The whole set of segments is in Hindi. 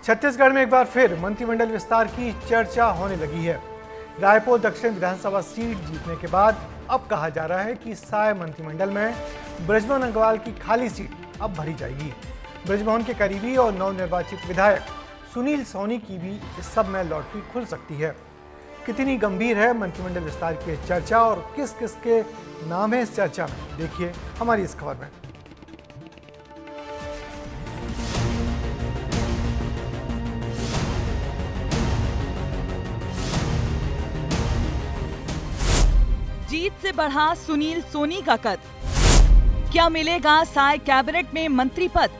छत्तीसगढ़ में एक बार फिर मंत्रिमंडल विस्तार की चर्चा होने लगी है। रायपुर दक्षिण विधानसभा सीट जीतने के बाद अब कहा जा रहा है कि साय मंत्रिमंडल में बृजमोहन अग्रवाल की खाली सीट अब भरी जाएगी। बृजमोहन के करीबी और नवनिर्वाचित विधायक सुनील सोनी की भी इस सब में लॉटरी खुल सकती है। कितनी गंभीर है मंत्रिमंडल विस्तार की चर्चा और किस किस के नाम है इस चर्चा में, देखिए हमारी इस खबर में। जीत से बढ़ा सुनील सोनी का कद, क्या मिलेगा साय कैबिनेट में मंत्री पद?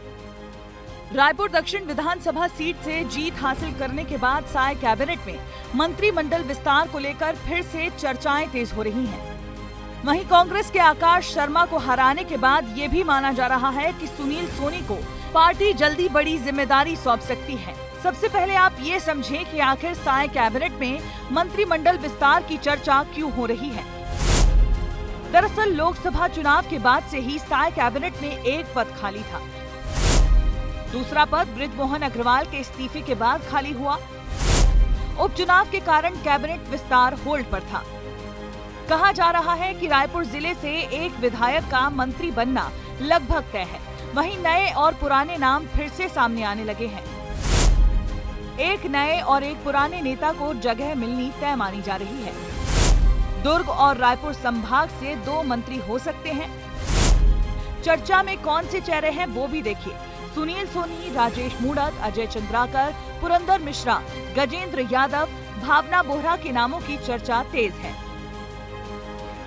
रायपुर दक्षिण विधानसभा सीट से जीत हासिल करने के बाद साय कैबिनेट में मंत्रिमंडल विस्तार को लेकर फिर से चर्चाएं तेज हो रही हैं। वहीं कांग्रेस के आकाश शर्मा को हराने के बाद ये भी माना जा रहा है कि सुनील सोनी को पार्टी जल्दी बड़ी जिम्मेदारी सौंप सकती है। सबसे पहले आप ये समझें कि आखिर साय कैबिनेट में मंत्रिमंडल विस्तार की चर्चा क्यों हो रही है। दरअसल लोकसभा चुनाव के बाद से ही साय कैबिनेट में एक पद खाली था। दूसरा पद बृजमोहन अग्रवाल के इस्तीफे के बाद खाली हुआ। उपचुनाव के कारण कैबिनेट विस्तार होल्ड पर था। कहा जा रहा है कि रायपुर जिले से एक विधायक का मंत्री बनना लगभग तय है। वहीं नए और पुराने नाम फिर से सामने आने लगे हैं। एक नए और एक पुराने नेता को जगह मिलनी तय मानी जा रही है। दुर्ग और रायपुर संभाग से 2 मंत्री हो सकते हैं। चर्चा में कौन से चेहरे हैं वो भी देखिए। सुनील सोनी, राजेश मूणत, अजय चंद्राकर, पुरंदर मिश्रा, गजेंद्र यादव, भावना बोहरा के नामों की चर्चा तेज है।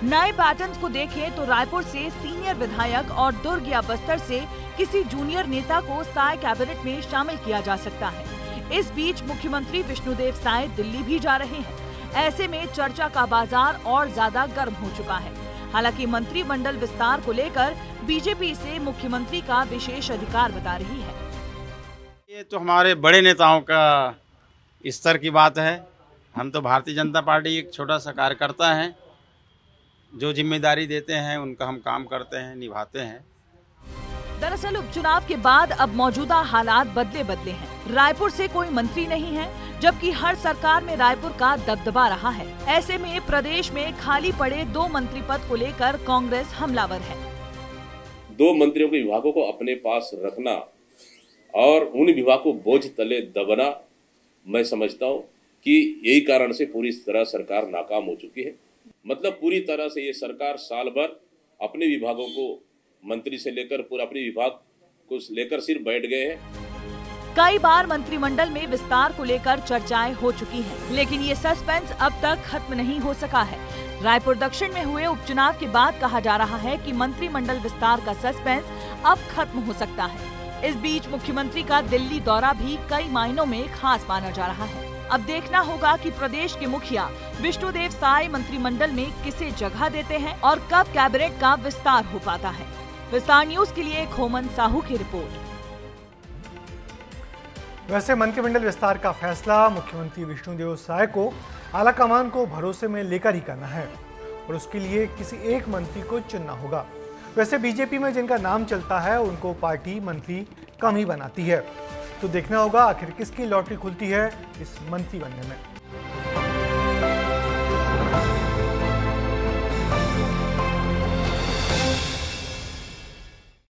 नए पैटर्न्स को देखें तो रायपुर से सीनियर विधायक और दुर्ग या बस्तर से किसी जूनियर नेता को साय कैबिनेट में शामिल किया जा सकता है। इस बीच मुख्यमंत्री विष्णुदेव साय दिल्ली भी जा रहे हैं। ऐसे में चर्चा का बाजार और ज्यादा गर्म हो चुका है। हालांकि मंत्रिमंडल विस्तार को लेकर बीजेपी से मुख्यमंत्री का विशेष अधिकार बता रही है। ये तो हमारे बड़े नेताओं का स्तर की बात है। हम तो भारतीय जनता पार्टी एक छोटा सा कार्यकर्ता है। जो जिम्मेदारी देते हैं उनका हम काम करते हैं, निभाते हैं। दरअसल उपचुनाव के बाद अब मौजूदा हालात बदले हैं। रायपुर से कोई मंत्री नहीं है, जबकि हर सरकार में रायपुर का दबदबा रहा है। ऐसे में प्रदेश में खाली पड़े 2 मंत्री पद को लेकर कांग्रेस हमलावर है। 2 मंत्रियों के विभागों को अपने पास रखना और उन विभागों को बोझ तले दबना, मैं समझता हूँ कि यही कारण से पूरी तरह सरकार नाकाम हो चुकी है। मतलब पूरी तरह से ये सरकार साल भर अपने विभागों को मंत्री से लेकर पूरा अपने विभाग को लेकर सिर्फ बैठ गए हैं। कई बार मंत्रिमंडल में विस्तार को लेकर चर्चाएं हो चुकी हैं, लेकिन ये सस्पेंस अब तक खत्म नहीं हो सका है। रायपुर दक्षिण में हुए उपचुनाव के बाद कहा जा रहा है कि मंत्रिमंडल विस्तार का सस्पेंस अब खत्म हो सकता है। इस बीच मुख्यमंत्री का दिल्ली दौरा भी कई मायनों में खास माना जा रहा है। अब देखना होगा कि प्रदेश के मुखिया विष्णुदेव साय मंत्रिमंडल में किसे जगह देते हैं और कब कैबिनेट का विस्तार हो पाता है। विस्तार न्यूज के लिए खोमन साहू की रिपोर्ट। वैसे मंत्रिमंडल विस्तार का फैसला मुख्यमंत्री विष्णुदेव साय को आलाकमान को भरोसे में लेकर ही करना है और उसके लिए किसी एक मंत्री को चुनना होगा। वैसे बीजेपी में जिनका नाम चलता है उनको पार्टी मंत्री कम ही बनाती है, तो देखना होगा आखिर किसकी लॉटरी खुलती है इस मंत्री बनने में।